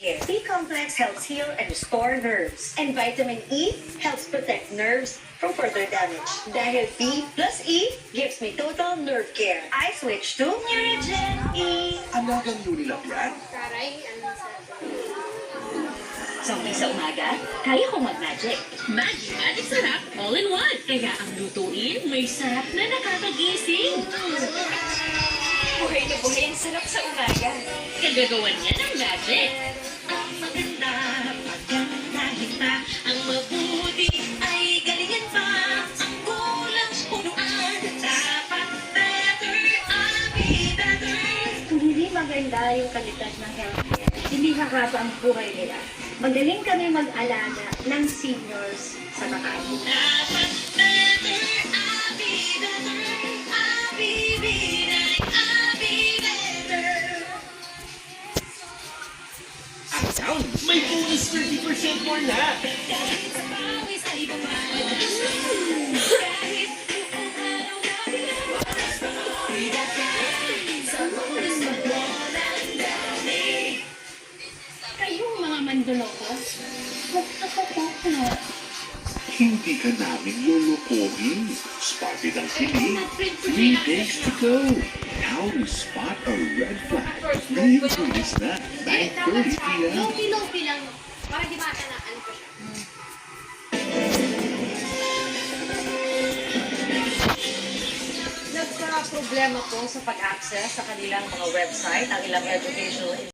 care. B-complex helps heal and restore nerves. And vitamin E helps protect nerves from further damage. Dahil B plus E gives me total nerve care. I switch to Neurigen E. Alagang Unilab yan? Taray, ano sa... So, sa umaga, kaya kong mag-magic. Magic sarap, all in one. Kaya ang lutuin, may sarap na nakakagising. Buhay na buhay ang sarap sa umaga. Kagagawan niya ng magic. Ang maganda, pagandahin pa. Ang mabuti ay galingan pa. Ang kulang, punuan. Dapat better, I'll be better. Kung hindi maganda yung kalidad ng healthcare, hindi makapa ang buhay nila. Magaling kami mag-alaga ng seniors sa Makati. Dapat better, I'll be better. I'll be better, I'll be better. Ang sound, may bonus 30% more na! Kahit sa pawis ay bumabalik. Kahit kung araw na pinawalas ko, sa oras na walang dami. Kayong mga manduloko, magkakatok na. Hindi ka namin lulukuhin. Spotted ang kilig. 3 days to go. How to spot a red flag. Release na. 9:30 p.m. Low-low lang. Para di bata na ano pa siya. Nagka-problema po sa pag-access sa kanilang mga website, ang ilang educational